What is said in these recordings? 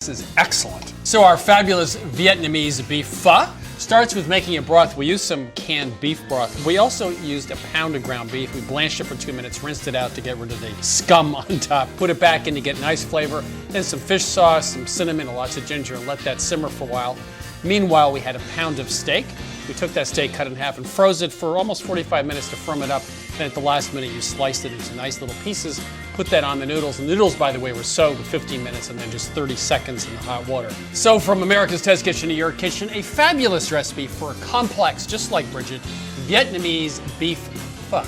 This is excellent. So our fabulous Vietnamese beef pho starts with making a broth. We used some canned beef broth. We also used a pound of ground beef. We blanched it for 2 minutes, rinsed it out to get rid of the scum on top, put it back in to get nice flavor, then some fish sauce, some cinnamon, and lots of ginger, and let that simmer for a while. Meanwhile, we had a pound of steak. We took that steak, cut it in half, and froze it for almost 45 minutes to firm it up. Then at the last minute, you sliced it into nice little pieces, put that on the noodles. The noodles, by the way, were soaked for 15 minutes and then just 30 seconds in the hot water. So from America's Test Kitchen to your kitchen, a fabulous recipe for a complex, just like Bridget, Vietnamese beef pho.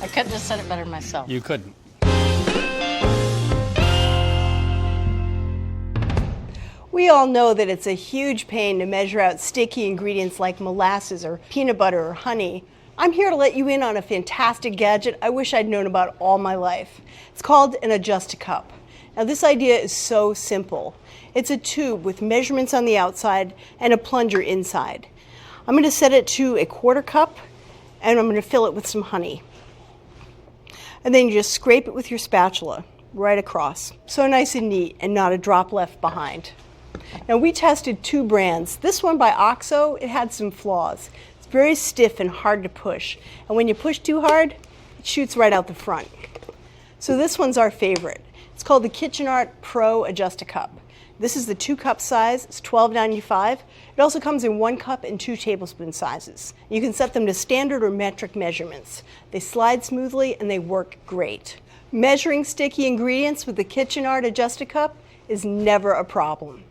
I couldn't have said it better myself. You couldn't. We all know that it's a huge pain to measure out sticky ingredients like molasses or peanut butter or honey. I'm here to let you in on a fantastic gadget I wish I'd known about all my life. It's called an Adjust-A-Cup. Now this idea is so simple. It's a tube with measurements on the outside and a plunger inside. I'm going to set it to 1/4 cup and I'm going to fill it with some honey. And then you just scrape it with your spatula right across. So nice and neat and not a drop left behind. Now we tested 2 brands. This one by OXO, it had some flaws. It's very stiff and hard to push. And when you push too hard, it shoots right out the front. So this one's our favorite. It's called the KitchenArt Pro Adjust-A-Cup. This is the 2-cup size. It's $12.95. It also comes in 1 cup and 2 tablespoon sizes. You can set them to standard or metric measurements. They slide smoothly and they work great. Measuring sticky ingredients with the KitchenArt Adjust-A-Cup is never a problem.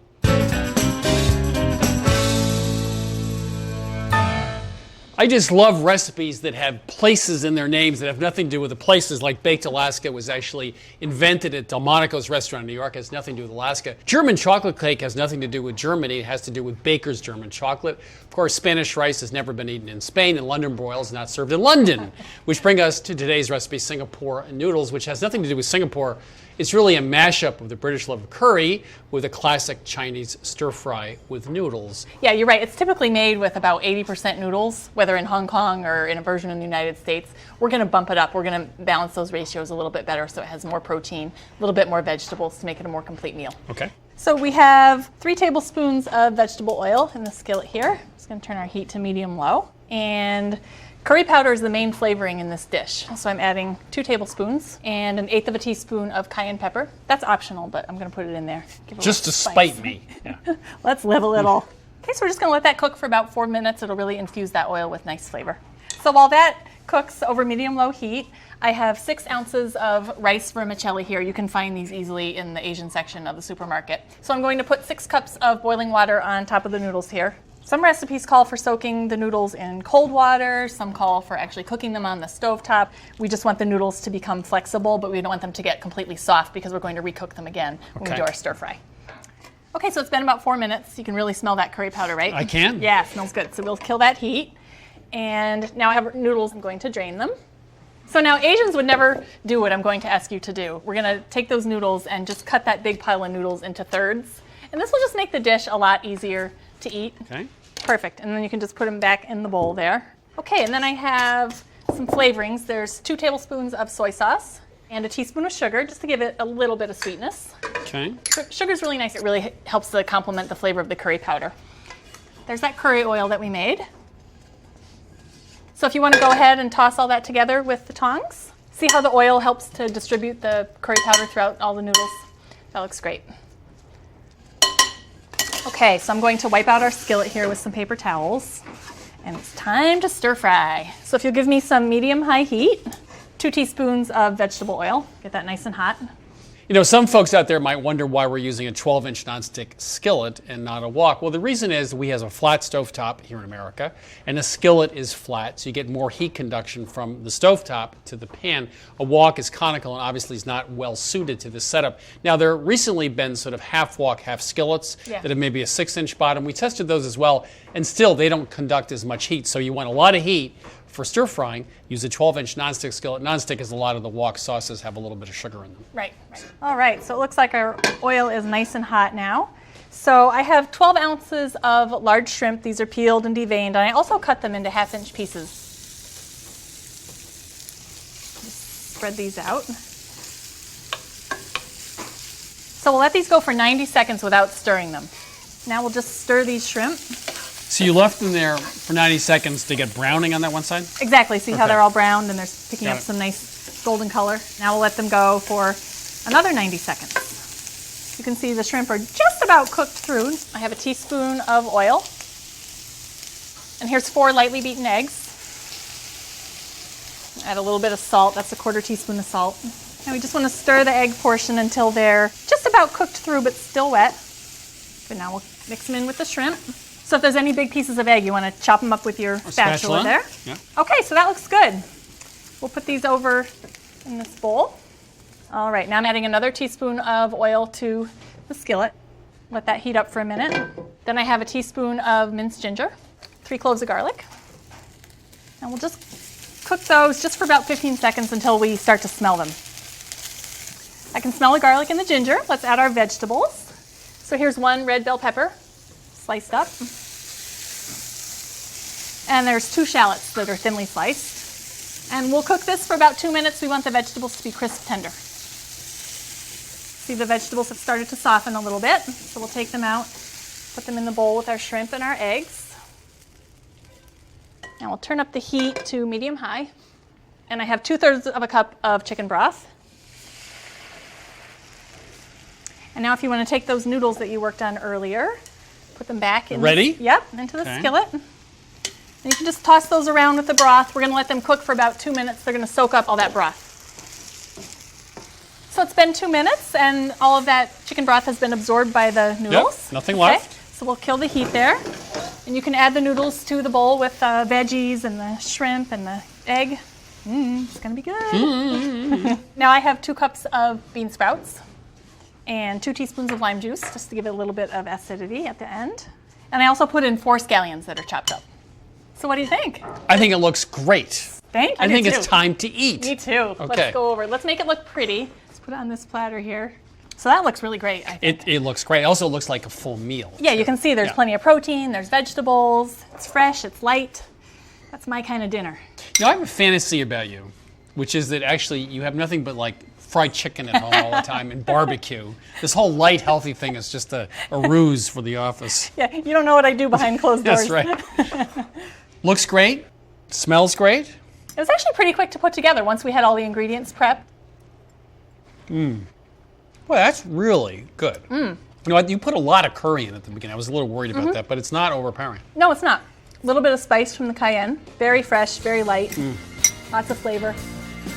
I just love recipes that have places in their names that have nothing to do with the places, like Baked Alaska was actually invented at Delmonico's restaurant in New York. It has nothing to do with Alaska. German chocolate cake has nothing to do with Germany. It has to do with Baker's German chocolate. Of course, Spanish rice has never been eaten in Spain, and London broil is not served in London. Which brings us to today's recipe, Singapore noodles, which has nothing to do with Singapore. It's really a mashup of the British love of curry with a classic Chinese stir fry with noodles. Yeah, you're right. It's typically made with about 80% noodles, whether in Hong Kong or in a version in the United States. We're going to bump it up. We're going to balance those ratios a little bit better so it has more protein, a little bit more vegetables to make it a more complete meal. Okay. So we have 3 tablespoons of vegetable oil in the skillet here. I'm just going to turn our heat to medium-low. And curry powder is the main flavoring in this dish. So I'm adding 2 tablespoons and 1/8 of a teaspoon of cayenne pepper. That's optional, but I'm going to put it in there. Just to spite me. Yeah. Let's live a little. Okay, so we're just going to let that cook for about 4 minutes. It'll really infuse that oil with nice flavor. So while that cooks over medium-low heat, I have 6 ounces of rice vermicelli here. You can find these easily in the Asian section of the supermarket. So I'm going to put 6 cups of boiling water on top of the noodles here. Some recipes call for soaking the noodles in cold water. Some call for actually cooking them on the stovetop. We just want the noodles to become flexible, but we don't want them to get completely soft because we're going to recook them again when we do our stir fry. Okay, so it's been about 4 minutes. You can really smell that curry powder, right? I can. Yeah, it smells good. So we'll kill that heat. And now I have noodles. I'm going to drain them. So now Asians would never do what I'm going to ask you to do. We're going to take those noodles and just cut that big pile of noodles into thirds. And this will just make the dish a lot easier to eat. Okay. Perfect. And then you can just put them back in the bowl there. Okay, and then I have some flavorings. There's 2 tablespoons of soy sauce and a teaspoon of sugar just to give it a little bit of sweetness. Okay. Sugar's really nice. It really helps to complement the flavor of the curry powder. There's that curry oil that we made. So if you want to go ahead and toss all that together with the tongs, see how the oil helps to distribute the curry powder throughout all the noodles? That looks great. Okay, so I'm going to wipe out our skillet here with some paper towels. And it's time to stir fry. So if you'll give me some medium-high heat, 2 teaspoons of vegetable oil. Get that nice and hot. You know, some folks out there might wonder why we're using a 12-inch nonstick skillet and not a wok. Well, the reason is we have a flat stovetop here in America, and the skillet is flat, so you get more heat conduction from the stovetop to the pan. A wok is conical and obviously is not well suited to this setup. Now, there have recently been sort of half wok, half skillets that have maybe a 6-inch bottom. We tested those as well, and still they don't conduct as much heat. So you want a lot of heat for stir frying, use a 12-inch nonstick skillet. Nonstick is a lot of the wok sauces have a little bit of sugar in them. Right. All right, so it looks like our oil is nice and hot now. So I have 12 ounces of large shrimp. These are peeled and deveined, and I also cut them into 1/2-inch pieces. Just spread these out. So we'll let these go for 90 seconds without stirring them. Now we'll just stir these shrimp. So you left them there for 90 seconds to get browning on that one side? Exactly. See how Okay. they're all browned and they're picking Got up it. some nice golden color. Now we'll let them go for another 90 seconds. You can see the shrimp are just about cooked through. I have a teaspoon of oil. And here's 4 lightly beaten eggs. Add a little bit of salt. That's a 1/4 teaspoon of salt. And we just want to stir the egg portion until they're just about cooked through but still wet. But now we'll mix them in with the shrimp. So if there's any big pieces of egg, you want to chop them up with your spatula there. Yeah. Okay, so that looks good. We'll put these over in this bowl. All right, now I'm adding another teaspoon of oil to the skillet. Let that heat up for a minute. Then I have a teaspoon of minced ginger, 3 cloves of garlic. And we'll just cook those just for about 15 seconds until we start to smell them. I can smell the garlic and the ginger. Let's add our vegetables. So here's 1 red bell pepper, sliced up. And there's 2 shallots that are thinly sliced. And we'll cook this for about 2 minutes. We want the vegetables to be crisp tender. See, the vegetables have started to soften a little bit. So we'll take them out, put them in the bowl with our shrimp and our eggs. Now we'll turn up the heat to medium-high. And I have 2/3 of a cup of chicken broth. And now if you want to take those noodles that you worked on earlier, put them back in. Ready? Yep, into the Okay. skillet. And you can just toss those around with the broth. We're going to let them cook for about 2 minutes. They're going to soak up all that broth. So it's been 2 minutes, and all of that chicken broth has been absorbed by the noodles. nothing left. So we'll kill the heat there. And you can add the noodles to the bowl with veggies and the shrimp and the egg. It's going to be good. Now I have 2 cups of bean sprouts and 2 teaspoons of lime juice, just to give it a little bit of acidity at the end. And I also put in 4 scallions that are chopped up. So what do you think? I think it looks great. Thank you. I think it's too. time to eat. Me too. Okay. Let's go over. Let's make it look pretty. Let's put it on this platter here. So that looks really great, I think. It looks great. It also looks like a full meal. Yeah, you can see there's Yeah. plenty of protein, there's vegetables, it's fresh, it's light. That's my kind of dinner. You know, I have a fantasy about you, which is that actually you have nothing but like fried chicken at home all the time and barbecue. This whole light, healthy thing is just a ruse for the office. Yeah, you don't know what I do behind closed doors. That's right. Looks great. Smells great. It was actually pretty quick to put together once we had all the ingredients prepped. Well, that's really good. You know what? You put a lot of curry in at the beginning. I was a little worried about that, but it's not overpowering. No, it's not. A little bit of spice from the cayenne. Very fresh, very light. Lots of flavor.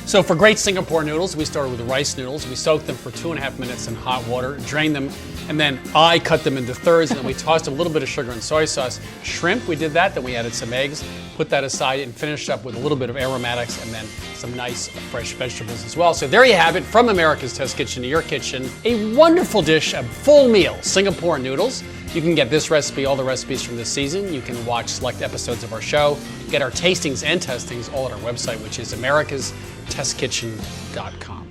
So for great Singapore noodles, we started with the rice noodles. We soaked them for 2.5 minutes in hot water, drained them, and then I cut them into thirds, and then we tossed a little bit of sugar and soy sauce. Shrimp, we did that, then we added some eggs, put that aside, and finished up with a little bit of aromatics, and then some nice fresh vegetables as well. So there you have it, from America's Test Kitchen to your kitchen, a wonderful dish, a full meal, Singapore noodles. You can get this recipe, all the recipes from this season. You can watch select episodes of our show, get our tastings and testings all at our website, which is americastestkitchen.com.